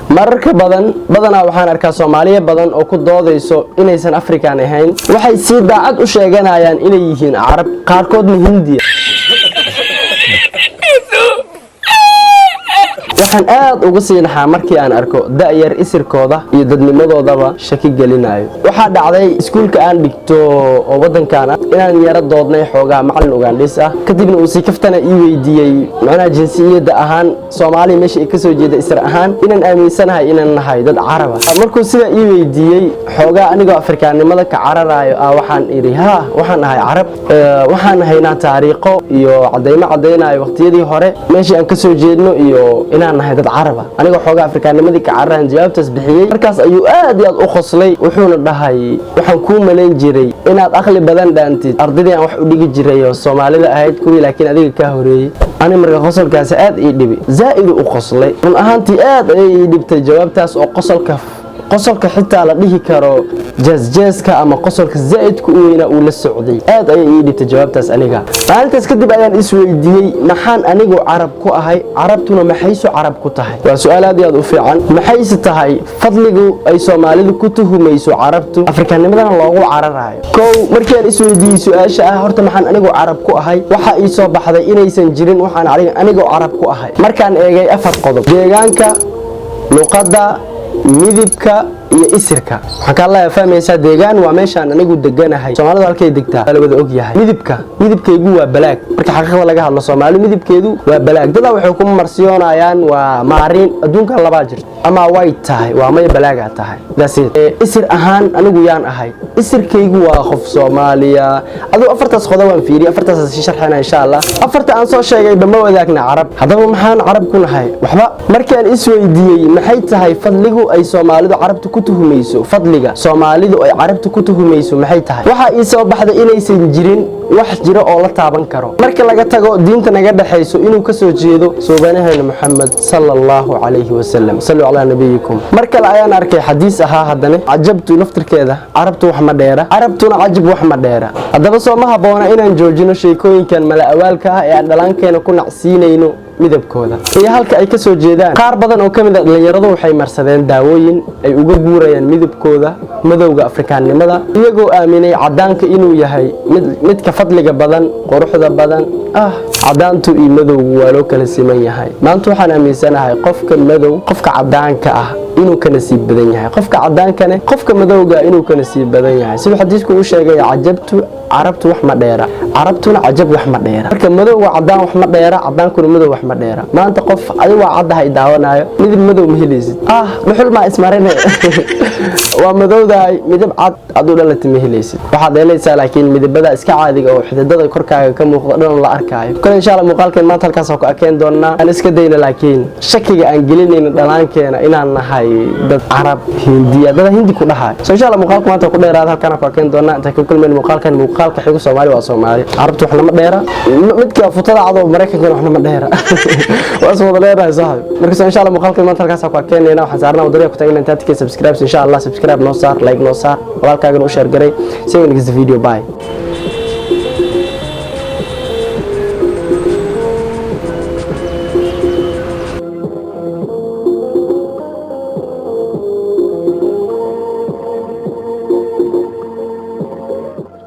mararka badanaa waxaan arkaa Soomaaliya badan oo ku doodayso inaysan Afrikaan ahayn waxay si daacad u sheeganayaan inay yihiin Arab qaarkoodna Hindiya waxaan aad uga siinaxaa markii aan arko da'yar isirkooda iyo dadnimadoodaba shaki gelinayo waxa dhacday iskuulka aan dhigto oo wadankan inaan yara doodnay xoogaa macallin Ugandis ah kadibna uu si kaftana ii weydiiyay macna jinsiyada ahaan Soomaali meesha ay ka soo jeeda isir ahaan inaan aaminsanahay inaan nahay dad Arab ah markuu sida ii weydiiyay xoogaa anigoo Afrikaanimada ka cararayo waxaan iri waxaan nahay Arab waxaan haynaa taariikho iyo cadeynayo waqtiyadii hore meesha aan ka soo jeedno iyo inaan nahay dad Arab ah aniga xoogaa Afrikaanimadii ka cararaan jawaabtaas bixiyay markaas ayuu aad iyo aad u qoslay wuxuuna dhahay waxaan ku maleyn jiray inaad aqli badan dhaantid ardayda aan wax u dhigi jiray oo Soomaalida ahayd kuwii laakiin adiga ka horeeyay ani markaa qosolkaas aad ii dhibay zaa'id u qoslay run ahaantii aad ay ii dhibtay jawaabtaas oo qosolka xitaa la dhihi karo jeeska ama qosolka zaa'idku u weynaa uu la socday aad ay ii dhibtay jawaabtaas aniga maalintaas kadib ayaan isweydiiyay maxaan anigu Arab ku ahay Arabtuna maxaysu Arab ku tahay waa su'aal aad iyo aad u fiican maxayse tahay fadligu ay Soomaalidu ku tuhumayso Arabtu Afrikaanimadana loogu cararayo markii aan isweydiiyay su'aasha horta maxaan anigu Arab ku ahay waxa ii soo baxday inaysan jirin waxaan anigu Arab ku ahay markaan eegay afar qodob deegaanka luqadda midibka iyo isirka waxaan ka la fahmaysaa deegaan waa meeshaan anigu deganahay Soomaalidu halkay degtaa la wada og yahay midibkaygu waa balaag marka xaqiiqada laga hadlo Soomaali midibkeedu waa balaag dad waxay ku marsiyoonayaan waa maarin adduunka laba jirto ama way tahay waa may balaaga tahay isir ahaan anigu yaan ahay isirkaygu waa qof Soomaaliya adoo afartaas qodob aan fiiriyo afartaas si sharxana insha Allah afarta aan soo sheegay bama wadaagna Arab hadaba maxaan Arab ku nahay waxba markaan isweydiiyay maxay tahay fadligu ay Soomaalidu Arabtu ku tuhumayso fadliga Soomaalidu ay Arabtu ku tuhumayso maxay tahay waxa ii soo baxday inaysan jirin wax jira oo la taaban karo marka laga tago diinta naga dhaxayso inuu ka soo jeedo suubanaheena Muhammad sallallahu alayhi wasallam sallu ala nabiyikum marka la ayaan arkay xadiis hadana ajabtu naftirkeeda Arabtu wax ma dheera Arabtuna ajab wax ma dheera hadaba soo ma haboona inaan joojino sheekooyinkan mala awaalka ee aan dhalankeena ku nacsiinayno midabkooda iyo halka ay ka soo jeedaan qaar badan oo kamid ah dhalinyaradu waxay marsadeen daawooyin ay uga guurayaan midabkooda madowga Afrikaanimada iyagoo aaminay cadaanka inuu yahay mid ka fadliga badan quruxda badan cadaantu iyo madowgu waa loo kala siman yahay maanta waxaan aaminsanahay qofka madow qofka cadaanka inuu ka nasiib badan yahay qofka cadaankana qofka madowga inuu ka nasiib badan yahay sidoo xadiisku uu sheegay ajabtu Arabtu wax ma dheera Arabtuna ajab wax ma dheera marka madowga cadaan wax ma dheera cadaankuna madow wax ma dheera maanta qof adiga waa cadahay daawanayo midab madow ma helaysid muxul ma ismarine waa madowdahay midab cad adu dhalatay ma helaysid waxa dheelaysaa laakiin midabada iska caadiga oo xididada korkaaga ka muuqda dhan la arkayo kale insha Allah muuqaalkan maanta halkaas oo ka arkeen doonaa aan iska dayna laakiin shakiga aan gelinayna dhalankeena inaan nahay dad Arab Hindiya dad Hindi ku dhahay insha Allah muuqaalka maanta ku dheeraad halkaan ka arkeen doonaa inta ku kulmeen muuqaalka xigu Soomaali waa Soomaali Arabtu wax lama dheera midka futada cad oo Mareykanka wax lama dheera waa soo dheeraay saaxiib marka insha Allah muuqaalka maanta halkaas ka arkeenayna waxaan saarnaa wadada ku tagnaa inta tii subscribe insha Allah subscribe noo saar like noo saar walaalkaaga noo share garay see you next video bye